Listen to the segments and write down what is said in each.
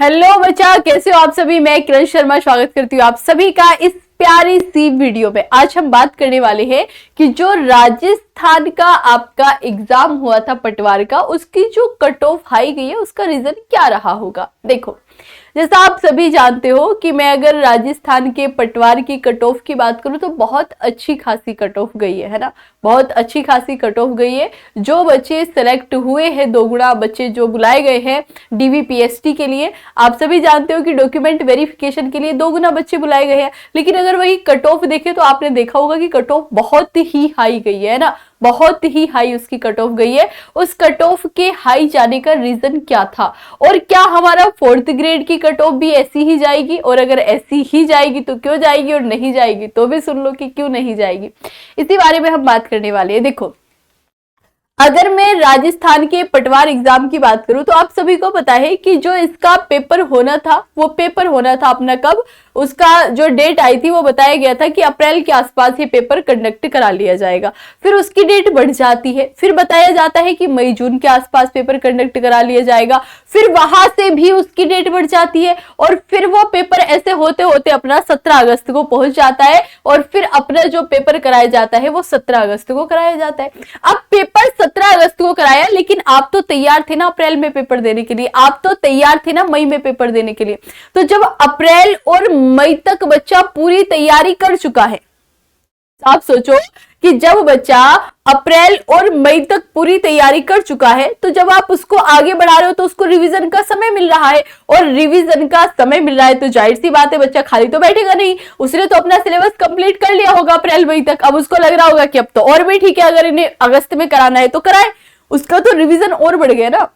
Hello बच्चा, कैसे हो आप सभी। मैं किरण शर्मा स्वागत करती हूँ आप सभी का इस प्यारी सी वीडियो में। आज हम बात करने वाले हैं कि जो राजस्थान का आपका एग्जाम हुआ था पटवार का, उसकी जो कट ऑफ हाई गई है उसका रीजन क्या रहा होगा। देखो, जैसा आप सभी जानते हो कि मैं अगर राजस्थान के पटवार की कट ऑफ की बात करूं तो बहुत अच्छी खासी कट ऑफ गई है ना, बहुत अच्छी खासी कट ऑफ गई है। जो बच्चे सेलेक्ट हुए हैं, 2 गुना बच्चे जो बुलाए गए हैं डीवीपीएसटी के लिए, आप सभी जानते हो कि डॉक्यूमेंट वेरिफिकेशन के लिए 2 गुना बच्चे बुलाए गए हैं। लेकिन अगर वही कट ऑफ देखे तो आपने देखा होगा कि कट ऑफ बहुत ही हाई गई है ना, बहुत ही हाई उसकी कट ऑफ गई है। उस कट ऑफ के हाई जाने का रीजन क्या था, और क्या हमारा 4th ग्रेड की कट ऑफ भी ऐसी ही जाएगी, और अगर ऐसी ही जाएगी तो क्यों जाएगी, और नहीं जाएगी तो भी सुन लो कि क्यों नहीं जाएगी। इसी बारे में हम बात करने वाले हैं। देखो, अगर मैं राजस्थान के पटवार एग्जाम की बात करूं तो आप सभी को पता है कि जो इसका पेपर होना था वो पेपर होना था अपना कब, उसका जो डेट आई थी वो बताया गया था कि अप्रैल के आसपास ये पेपर कंडक्ट करा लिया जाएगा। फिर उसकी डेट बढ़ जाती है, फिर बताया जाता है कि मई जून के आसपास पेपर कंडक्ट करा लिया जाएगा। फिर वहां से भी उसकी डेट बढ़ जाती है, और फिर वो पेपर ऐसे होते होते अपना 17 अगस्त को पहुंच जाता है, और फिर अपना जो पेपर कराया जाता है वो 17 अगस्त को कराया जाता है। अब पेपर 17 अगस्त को कराया, लेकिन आप तो तैयार थे ना अप्रैल में पेपर देने के लिए, आप तो तैयार थे ना मई में पेपर देने के लिए। तो जब अप्रैल और मई तक बच्चा पूरी तैयारी कर चुका है, आप सोचो कि जब बच्चा अप्रैल और मई तक पूरी तैयारी कर चुका है, तो जब आप उसको आगे बढ़ा रहे हो तो उसको रिवीजन का समय मिल रहा है, और रिवीजन का समय मिल रहा है तो जाहिर सी बात है बच्चा खाली तो बैठेगा नहीं। उसने तो अपना सिलेबस कंप्लीट कर लिया होगा अप्रैल मई तक। अब उसको लग रहा होगा कि अब तो और भी ठीक है, अगर इन्हें अगस्त में कराना है तो कराए, उसका तो रिवीजन और बढ़ गया ना।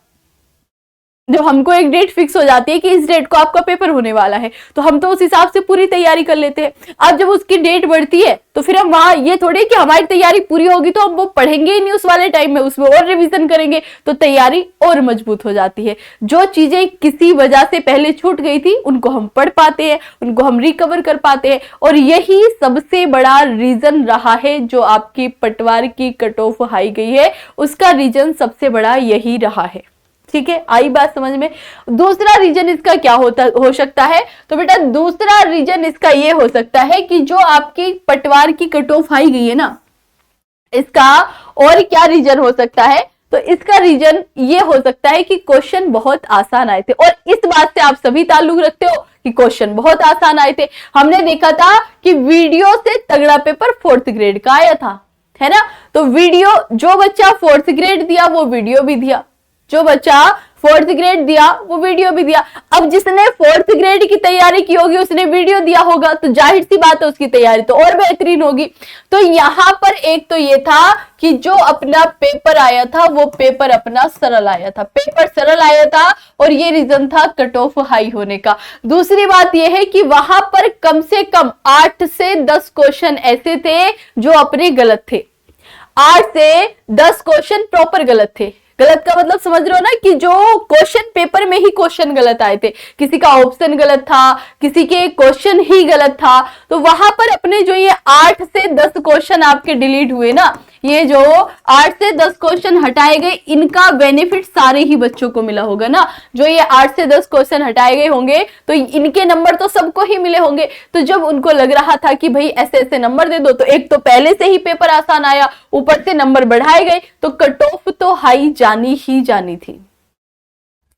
जब हमको एक डेट फिक्स हो जाती है कि इस डेट को आपका पेपर होने वाला है, तो हम तो उस हिसाब से पूरी तैयारी कर लेते हैं। अब जब उसकी डेट बढ़ती है तो फिर हम वहां ये थोड़ी कि हमारी तैयारी पूरी होगी तो हम वो पढ़ेंगे ही नहीं उस वाले टाइम में, उसमें और रिवीजन करेंगे, तो तैयारी और मजबूत हो जाती है। जो चीजें किसी वजह से पहले छूट गई थी उनको हम पढ़ पाते हैं, उनको हम रिकवर कर पाते हैं, और यही सबसे बड़ा रीजन रहा है जो आपकी पटवार की कट ऑफ हाई गई है, उसका रीजन सबसे बड़ा यही रहा है। ठीक है, आई बात समझ में। दूसरा रीजन इसका क्या हो सकता है, तो बेटा दूसरा रीजन इसका ये हो सकता है कि जो आपकी पटवार की कट ऑफ हाई गई है ना, इसका और क्या रीजन हो सकता है, तो इसका रीजन ये हो सकता है कि क्वेश्चन बहुत आसान आए थे। और इस बात से आप सभी ताल्लुक रखते हो कि क्वेश्चन बहुत आसान आए थे। हमने देखा था कि वीडियो से तगड़ा पेपर 4th ग्रेड का आया था, है ना। तो वीडियो, जो बच्चा 4th ग्रेड दिया वो वीडियो भी दिया, जो बच्चा 4th ग्रेड दिया वो वीडियो भी दिया। अब जिसने 4th ग्रेड की तैयारी की होगी उसने वीडियो दिया होगा, तो जाहिर सी बात है उसकी तैयारी तो और बेहतरीन होगी। तो यहां पर एक तो ये था कि जो अपना पेपर आया था वो पेपर अपना सरल आया था, पेपर सरल आया था, और ये रीजन था कट ऑफ हाई होने का। दूसरी बात ये है कि वहां पर कम से कम 8 से 10 क्वेश्चन ऐसे थे जो अपने गलत थे, 8 से 10 क्वेश्चन प्रॉपर गलत थे। गलत का मतलब समझ रहे हो ना, कि जो क्वेश्चन पेपर में ही क्वेश्चन गलत आए थे, किसी का ऑप्शन गलत था, किसी के क्वेश्चन ही गलत था, तो वहां पर अपने जो ये 8 से 10 क्वेश्चन आपके डिलीट हुए ना, ये जो 8 से 10 क्वेश्चन हटाए गए, इनका बेनिफिट सारे ही बच्चों को मिला होगा ना। जो ये 8 से 10 क्वेश्चन हटाए गए होंगे तो इनके नंबर तो सबको ही मिले होंगे। तो जब उनको लग रहा था कि भाई ऐसे ऐसे नंबर दे दो, तो एक तो पहले से ही पेपर आसान आया, ऊपर से नंबर बढ़ाए गए, तो कट ऑफ तो हाई जानी ही जानी थी।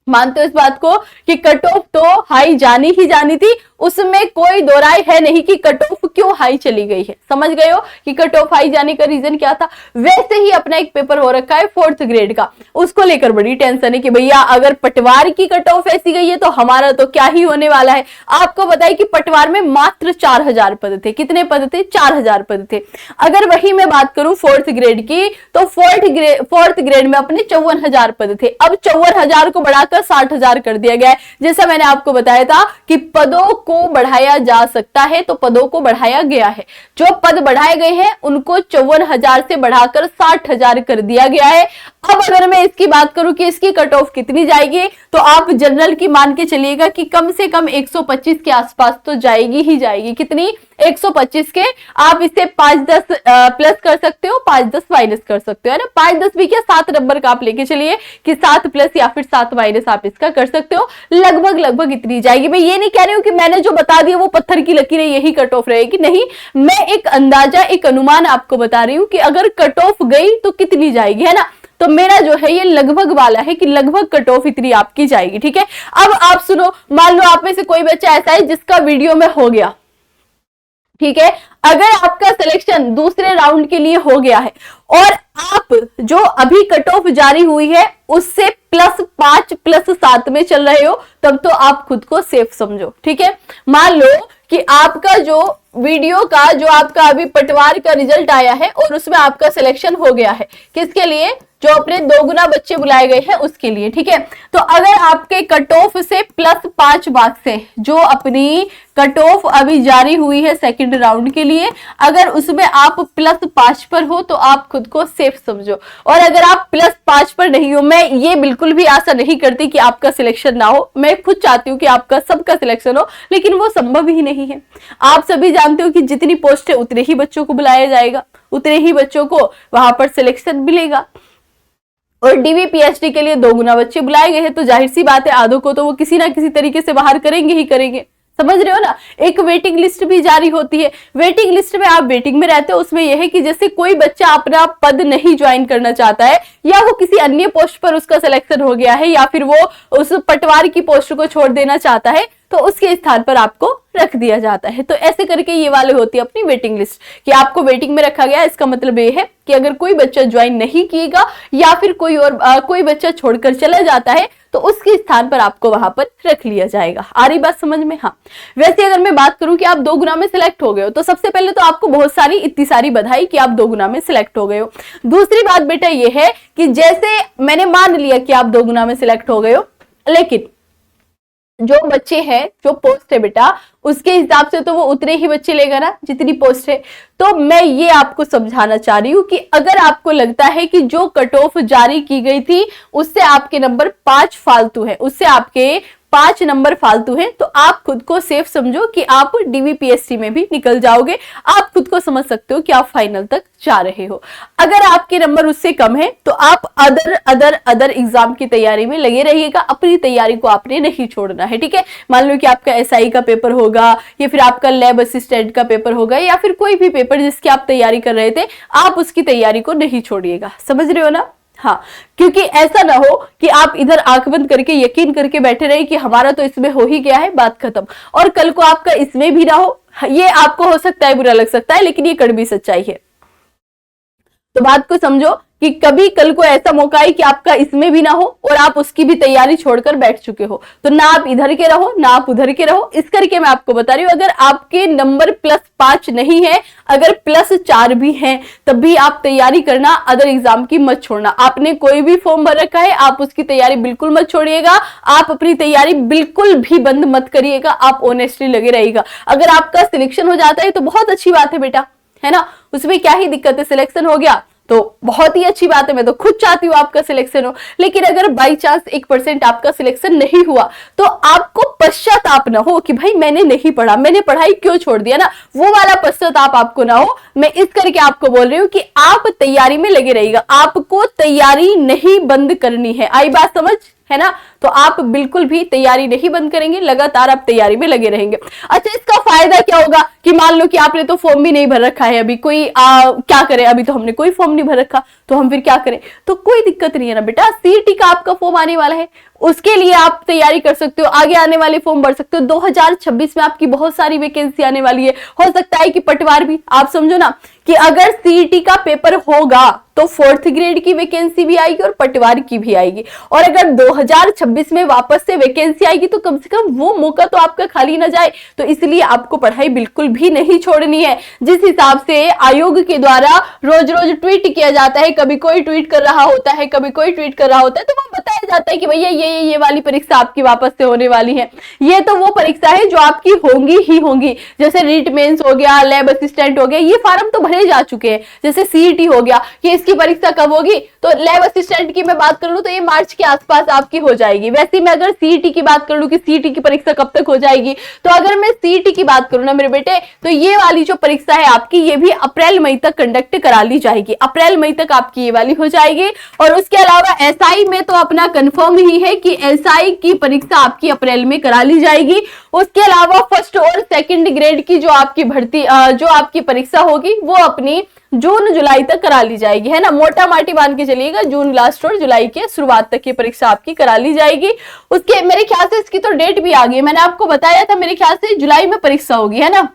मानते हो इस बात को कि कट ऑफ तो हाई जानी ही जानी थी, उसमें कोई दो राय है नहीं कि कट ऑफ क्यों हाई चली गई है। समझ गए हो कि कट ऑफ हाई जाने का रीजन क्या था। वैसे ही अपना एक पेपर हो रखा है 4th ग्रेड का, उसको लेकर बड़ी टेंशन है कि भैया अगर पटवार की कट ऑफ ऐसी गई है तो हमारा तो क्या ही होने वाला है। आपको बताया कि पटवार में मात्र 4000 पद थे। कितने पद थे? 4000 पद थे। अगर वही मैं बात करूं 4th ग्रेड की, तो 4th ग्रेड में अपने 54,000 पद थे। अब 54,000 को बढ़ाकर 60,000 कर दिया गया है। जैसा मैंने आपको बताया था कि पदों को बढ़ाया जा सकता है, तो पदों को बढ़ाया गया है। जो पद बढ़ाए गए हैं उनको 54,000 से बढ़ाकर 60,000 कर दिया गया है। अब अगर मैं इसकी बात करूं कि इसकी कट ऑफ कितनी जाएगी, तो आप जनरल की मान के चलिएगा कि कम से कम 125 के आसपास तो जाएगी ही जाएगी। कितनी? 125 के आप इसे 5-10 प्लस कर सकते हो, 5-10 माइनस कर सकते हो, है ना। 5-10 भी क्या, 7 नंबर का आप लेके चलिए कि 7 प्लस या फिर 7 माइनस आप इसका कर सकते हो। लगभग इतनी जाएगी। मैं ये नहीं कह रही हूँ कि मैंने जो बता दिया वो पत्थर की लकीर है, यही कट ऑफ रहेगी, नहीं। मैं एक अंदाजा, एक अनुमान आपको बता रही हूँ कि अगर कट ऑफ गई तो कितनी जाएगी, है ना। तो मेरा जो है ये लगभग वाला है कि लगभग कट ऑफ इतनी आपकी जाएगी, ठीक है। अब आप सुनो, मान लो आप में से कोई बच्चा ऐसा है जिसका वीडियो में हो गया, ठीक है। अगर आपका सिलेक्शन दूसरे राउंड के लिए हो गया है और आप जो अभी कट ऑफ जारी हुई है उससे +5 +7 में चल रहे हो, तब तो आप खुद को सेफ समझो, ठीक है। मान लो कि आपका जो वीडियो का जो आपका अभी पटवार का रिजल्ट आया है और उसमें आपका सिलेक्शन हो गया है, किसके लिए, जो अपने 2 गुना बच्चे बुलाए गए हैं उसके लिए, ठीक है। तो अगर आपके कट ऑफ से +5 मार्क्स है, जो अपनी कट ऑफ अभी जारी हुई है सेकंड राउंड के लिए, अगर उसमें आप +5 पर हो तो आप खुद को सेफ समझो। और अगर आप +5 पर नहीं हो, मैं ये बिल्कुल भी आशा नहीं करती कि आपका सिलेक्शन ना हो, मैं खुद चाहती हूँ कि आपका सबका सिलेक्शन हो, लेकिन वो संभव ही नहीं है। आप सभी जानते हो कि जितनी पोस्ट है उतने ही बच्चों को बुलाया जाएगा, उतने ही बच्चों को वहां पर सिलेक्शन मिलेगा। और डीवीपीएचडी के लिए 2 गुना बच्चे बुलाए गए हैं, तो जाहिर सी बात है आधों को तो वो किसी ना किसी तरीके से बाहर करेंगे ही करेंगे, समझ रहे हो ना। एक वेटिंग लिस्ट भी जारी होती है, वेटिंग लिस्ट में आप वेटिंग में रहते हो, उसमें यह है कि जैसे कोई बच्चा अपना पद नहीं ज्वाइन करना चाहता है या वो किसी अन्य पोस्ट पर उसका सिलेक्शन हो गया है या फिर वो उस पटवार की पोस्ट को छोड़ देना चाहता है, तो उसके स्थान पर आपको रख दिया जाता है। तो ऐसे करके ये वाले होती है अपनी वेटिंग लिस्ट कि आपको वेटिंग में रखा गया। इसका मतलब ये है कि अगर कोई बच्चा ज्वाइन नहीं किएगा या फिर कोई बच्चा छोड़कर चला जाता है तो उसके स्थान पर आपको वहां पर रख लिया जाएगा। आ रही बात समझ में? हाँ। वैसे अगर मैं बात करूं कि आप 2 गुना में सिलेक्ट हो गए हो, तो सबसे पहले तो आपको बहुत सारी इतनी सारी बधाई कि आप 2 गुना में सिलेक्ट हो गए हो। दूसरी बात बेटा ये है कि जैसे मैंने मान लिया कि आप 2 गुना में सिलेक्ट हो गए हो, लेकिन जो बच्चे हैं, जो पोस्ट है बेटा, उसके हिसाब से तो वो उतने ही बच्चे लेगा ना जितनी पोस्ट है। तो मैं ये आपको समझाना चाह रही हूं कि अगर आपको लगता है कि जो कट ऑफ जारी की गई थी उससे आपके नंबर 5 फालतू है, उससे आपके 5 नंबर फालतू हैं, तो आप खुद को सेफ समझो कि आप डीवीपीएससी में भी निकल जाओगे। आप खुद को समझ सकते हो कि आप फाइनल तक जा रहे हो। अगर आपके नंबर उससे कम है तो आप अदर एग्जाम की तैयारी में लगे रहिएगा। अपनी तैयारी को आपने नहीं छोड़ना है, ठीक है। मान लो कि आपका एसआई का पेपर होगा या फिर आपका लैब असिस्टेंट का पेपर होगा या फिर कोई भी पेपर जिसकी आप तैयारी कर रहे थे, आप उसकी तैयारी को नहीं छोड़िएगा। समझ रहे हो ना? हाँ, क्योंकि ऐसा ना हो कि आप इधर आंख बंद करके यकीन करके बैठे रहे कि हमारा तो इसमें हो ही गया है, बात खत्म, और कल को आपका इसमें भी ना हो। ये आपको हो सकता है बुरा लग सकता है, लेकिन ये कड़वी सच्चाई है। तो बात को समझो कि कभी कल को ऐसा मौका है कि आपका इसमें भी ना हो और आप उसकी भी तैयारी छोड़कर बैठ चुके हो, तो ना आप इधर के रहो ना आप उधर के रहो। इस करके मैं आपको बता रही हूं, अगर आपके नंबर +5 नहीं है, अगर +4 भी हैं, तब भी आप तैयारी करना, अदर एग्जाम की मत छोड़ना। आपने कोई भी फॉर्म भर रखा है, आप उसकी तैयारी बिल्कुल मत छोड़िएगा। आप अपनी तैयारी बिल्कुल भी बंद मत करिएगा। आप ऑनेस्टली लगे रहिएगा। अगर आपका सिलेक्शन हो जाता है तो बहुत अच्छी बात है बेटा, है ना, उसमें क्या ही दिक्कत है। सिलेक्शन हो गया तो बहुत ही अच्छी बात है, मैं तो खुद चाहती हूँ आपका सिलेक्शन हो। लेकिन अगर बाई चांस 1% आपका सिलेक्शन नहीं हुआ तो आपको पश्चाताप ना हो कि भाई मैंने नहीं पढ़ा, मैंने पढ़ाई क्यों छोड़ दिया ना, वो वाला पश्चाताप आपको ना हो। मैं इस करके आपको बोल रही हूँ कि आप तैयारी में लगे रहिएगा। आपको तैयारी नहीं बंद करनी है। आई बात समझ, है ना? तो आप बिल्कुल भी तैयारी नहीं बंद करेंगे, लगातार आप तैयारी में लगे रहेंगे। अच्छा, इसका फायदा क्या होगा कि मान लो कि आपने तो फॉर्म भी नहीं भर रखा है अभी, क्या करे, अभी तो हमने कोई फॉर्म नहीं भर रखा, तो हम फिर क्या करें? तो कोई दिक्कत नहीं है ना बेटा, सीईटी का आपका फॉर्म आने वाला है, उसके लिए आप तैयारी कर सकते हो, आगे आने वाले फॉर्म भर सकते हो। 2026 में आपकी बहुत सारी वैकेंसी आने वाली है, हो सकता है कि पटवार भी। आप समझो ना कि अगर सीईटी का पेपर होगा तो 4th ग्रेड की वैकेंसी भी आएगी और पटवार की भी आएगी। और अगर 2026 में वापस से वैकेंसी आएगी तो कम से कम वो मौका तो आपका खाली ना जाए। तो इसलिए आपको पढ़ाई बिल्कुल भी नहीं छोड़नी है। जिस हिसाब से आयोग के द्वारा रोज रोज ट्वीट किया जाता है, कभी कोई ट्वीट कर रहा होता है, कभी कोई ट्वीट कर रहा होता है, तो वहां बताया जाता है कि भैया ये ये वाली परीक्षा आपकी वापस से होने वाली है। ये तो वो परीक्षा है जो आपकी होंगी ही होंगी, जैसे रीट मेंस हो गया, लैब असिस्टेंट हो गया, ये फार्म तो भरे जा चुके हैं। जैसे सीईटी हो गया कि इसकी परीक्षा कब होगी, तो लैब असिस्टेंट की मैं बात कर लूं तो ये मार्च के आसपास आपकी हो जाएगी। वैसे ही मैं अगर सीईटी की बात कर लूं कि सीईटी की परीक्षा कब तक हो जाएगी, तो अगर मैं सीईटी की बात करूं ना मेरे बेटे, तो ये वाली जो परीक्षा है आपकी, ये भी अप्रैल मई तक कंडक्ट करा ली जाएगी। अप्रैल मई तक आपकी ये वाली हो जाएगी। और उसके अलावा एसआई में तो अपना कंफर्म ही है कि एसआई की परीक्षा आपकी अप्रैल में करा ली जाएगी। उसके अलावा फर्स्ट और सेकंड ग्रेड की जो आपकी भर्ती जो आपकी परीक्षा होगी वो अपनी जून जुलाई तक करा ली जाएगी, है ना। मोटा माटी मान के चलिएगा, जून लास्ट और जुलाई के शुरुआत तक की परीक्षा आपकी करा ली जाएगी। उसके मेरे ख्याल से इसकी तो डेट भी आ गई, मैंने आपको बताया था, मेरे ख्याल से जुलाई में परीक्षा होगी, है ना।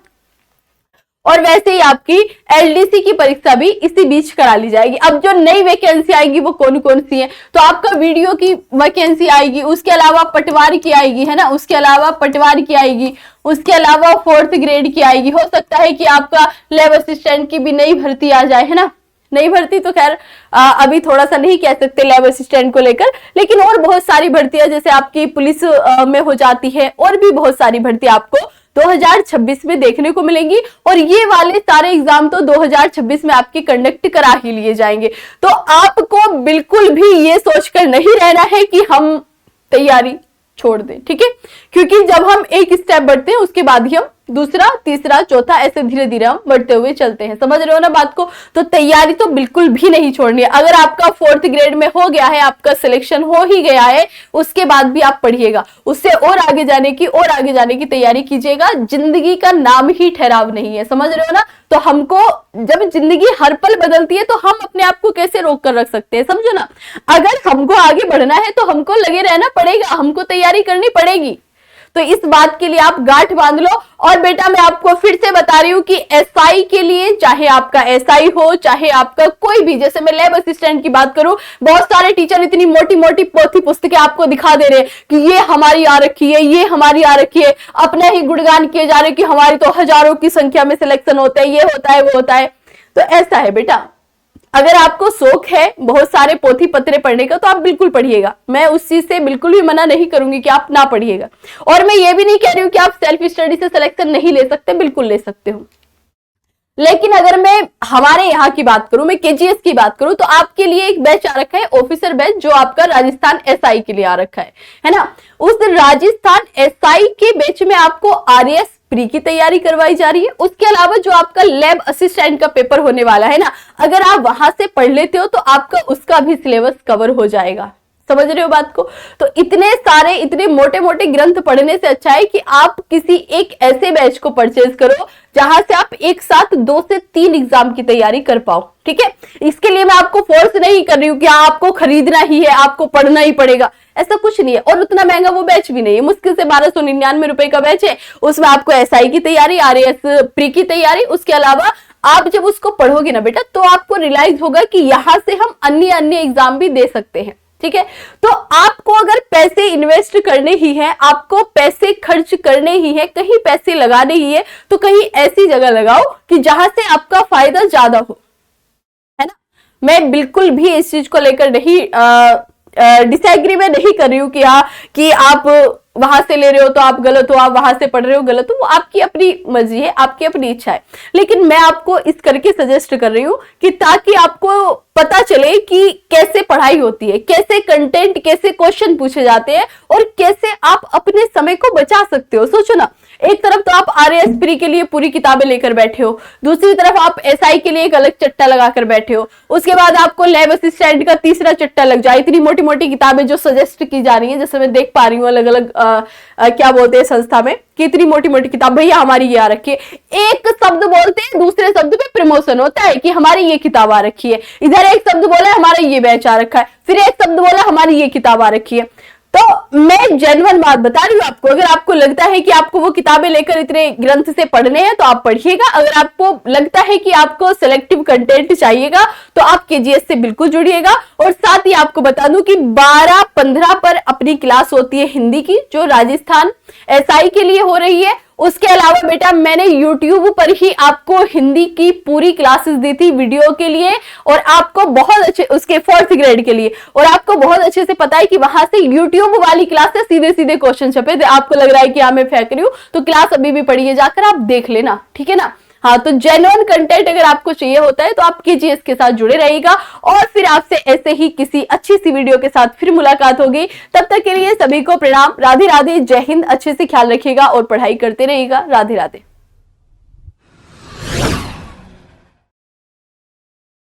और वैसे ही आपकी एलडीसी की परीक्षा भी इसी बीच करा ली जाएगी। अब जो नई वैकेंसी आएगी वो कौन कौन सी है, तो आपका वीडियो की वैकेंसी आएगी, उसके अलावा पटवारी की आएगी, है ना, उसके अलावा पटवारी की आएगी, उसके अलावा फोर्थ ग्रेड की आएगी। हो सकता है कि आपका लैब असिस्टेंट की भी नई भर्ती आ जाए, है ना। नई भर्ती तो खैर अभी थोड़ा सा नहीं कह सकते लैब असिस्टेंट को लेकर, लेकिन और बहुत सारी भर्तियां जैसे आपकी पुलिस में हो जाती है, और भी बहुत सारी भर्ती आपको 2026 में देखने को मिलेंगी। और ये वाले सारे एग्जाम तो 2026 में आपके कंडक्ट करा ही लिए जाएंगे। तो आपको बिल्कुल भी ये सोचकर नहीं रहना है कि हम तैयारी छोड़ दें, ठीक है, क्योंकि जब हम एक स्टेप बढ़ते हैं उसके बाद ही हम दूसरा, तीसरा, चौथा, ऐसे धीरे धीरे हम बढ़ते हुए चलते हैं। समझ रहे हो ना बात को। तो तैयारी तो बिल्कुल भी नहीं छोड़नी है। अगर आपका फोर्थ ग्रेड में हो गया है, आपका सिलेक्शन हो ही गया है, उसके बाद भी आप पढ़िएगा, उससे और आगे जाने की तैयारी कीजिएगा। जिंदगी का नाम ही ठहराव नहीं है, समझ रहे हो ना। तो हमको जब जिंदगी हर पल बदलती है तो हम अपने आप को कैसे रोक कर रख सकते हैं, समझो ना। अगर हमको आगे बढ़ना है तो हमको लगे रहना पड़ेगा, हमको तैयारी करनी पड़ेगी। तो इस बात के लिए आप गांठ बांध लो। और बेटा मैं आपको फिर से बता रही हूं कि एसआई के लिए, चाहे आपका एसआई हो, चाहे आपका कोई भी, जैसे मैं लैब असिस्टेंट की बात करूं, बहुत सारे टीचर इतनी मोटी मोटी पोथी पुस्तकें आपको दिखा दे रहे हैं कि ये हमारी आ रखी है, ये हमारी आ रखी है, अपने ही गुणगान किए जा रहे कि हमारी तो हजारों की संख्या में सिलेक्शन होता है, ये होता है, वो होता है। तो ऐसा है बेटा, अगर आपको शौक है बहुत सारे पोथी पत्रे पढ़ने का तो आप बिल्कुल पढ़िएगा। मैं उस चीज से बिल्कुल भी मना नहीं करूंगी कि आप ना पढ़िएगा। और मैं ये भी नहीं कह रही हूं कि आप सेल्फ स्टडी से सिलेक्शन नहीं ले सकते, बिल्कुल ले सकते हो। लेकिन अगर मैं हमारे यहाँ की बात करूं, मैं केजीएस की बात करूं, तो आपके लिए एक बैच आ रखा है, ऑफिसर बैच, जो आपका राजस्थान एसआई के लिए आ रखा है ना। उस राजस्थान एसआई के बैच में आपको आरएएस प्री की तैयारी करवाई जा रही है। उसके अलावा जो आपका लैब असिस्टेंट का पेपर होने वाला है ना, अगर आप वहां से पढ़ लेते हो तो आपका उसका भी सिलेबस कवर हो जाएगा। समझ रहे हो बात को। तो इतने सारे, इतने मोटे मोटे ग्रंथ पढ़ने से अच्छा है कि आप किसी एक ऐसे बैच को परचेज करो जहां से आप एक साथ 2 से 3 एग्जाम की तैयारी कर पाओ, ठीक है। इसके लिए मैं आपको फोर्स नहीं कर रही हूं कि आपको खरीदना ही है, आपको पढ़ना ही पड़ेगा, ऐसा कुछ नहीं है। और उतना महंगा वो बैच भी नहीं है, मुश्किल से 1299 रुपए का बैच है। उसमें आपको एसआई की तैयारी, आरएएस प्री की तैयारी, उसके अलावा आप जब उसको पढ़ोगे ना बेटा तो आपको रियलाइज होगा कि यहां से हम अन्य एग्जाम भी दे सकते हैं, ठीक है। तो आपको अगर पैसे इन्वेस्ट करने ही है, आपको पैसे खर्च करने ही है, कहीं पैसे लगाने ही है, तो कहीं ऐसी जगह लगाओ कि जहां से आपका फायदा ज्यादा हो, है ना। मैं बिल्कुल भी इस चीज को लेकर नहीं डिसएग्री में नहीं कर रही हूं कि आप वहां से ले रहे हो तो आप गलत हो, आप वहां से पढ़ रहे हो गलत हो, वो आपकी अपनी मर्जी है, आपकी अपनी इच्छा है। लेकिन मैं आपको इस करके सजेस्ट कर रही हूं कि ताकि आपको पता चले कि कैसे पढ़ाई होती है, कैसे कंटेंट, कैसे क्वेश्चन पूछे जाते हैं और कैसे आप अपने समय को बचा सकते हो। सोचो ना, एक तरफ तो आप आरएएस प्री के लिए पूरी किताबें लेकर बैठे हो, दूसरी तरफ आप एसआई के लिए एक अलग चट्टा लगाकर बैठे हो, उसके बाद आपको लैब असिस्टेंट का तीसरा चट्टा लग जाए। इतनी मोटी मोटी किताबें जो सजेस्ट की जा रही है, जैसे मैं देख पा रही हूँ अलग अलग क्या बोलते हैं संस्था में, कि इतनी मोटी मोटी किताब, भैया हमारी ये आ रखी है। एक शब्द बोलते हैं, दूसरे शब्द पे प्रमोशन होता है कि हमारी ये किताब आ रखी है। इधर एक शब्द बोला हमारा ये बैच आ रखा है, फिर एक शब्द बोला हमारी ये किताब आ रखी है। तो मैं जेन्युइन बात बता रही हूँ आपको, अगर आपको लगता है कि आपको वो किताबें लेकर इतने ग्रंथ से पढ़ने हैं तो आप पढ़िएगा। अगर आपको लगता है कि आपको सिलेक्टिव कंटेंट चाहिएगा तो आप केजीएस से बिल्कुल जुड़िएगा। और साथ ही आपको बता दूं कि 12-15 पर अपनी क्लास होती है हिंदी की, जो राजस्थान एसआई के लिए हो रही है। उसके अलावा बेटा मैंने YouTube पर ही आपको हिंदी की पूरी क्लासेस दी थी वीडियो के लिए, और आपको बहुत अच्छे उसके 4th ग्रेड के लिए, और आपको बहुत अच्छे से पता है कि वहां से YouTube वाली क्लास से सीधे सीधे क्वेश्चन छपे थे। आपको लग रहा है कि हाँ मैं फेंक रही हूँ, तो क्लास अभी भी पढ़ी है, जाकर आप देख लेना, ठीक है ना। हाँ, तो जेन्युइन कंटेंट अगर आपको चाहिए होता है तो आप कीजिए, इसके साथ जुड़े रहिएगा, और फिर आपसे ऐसे ही किसी अच्छी सी वीडियो के साथ फिर मुलाकात होगी। तब तक के लिए सभी को प्रणाम, राधे राधे, जय हिंद, अच्छे से ख्याल रखिएगा और पढ़ाई करते रहिएगा। राधे राधे।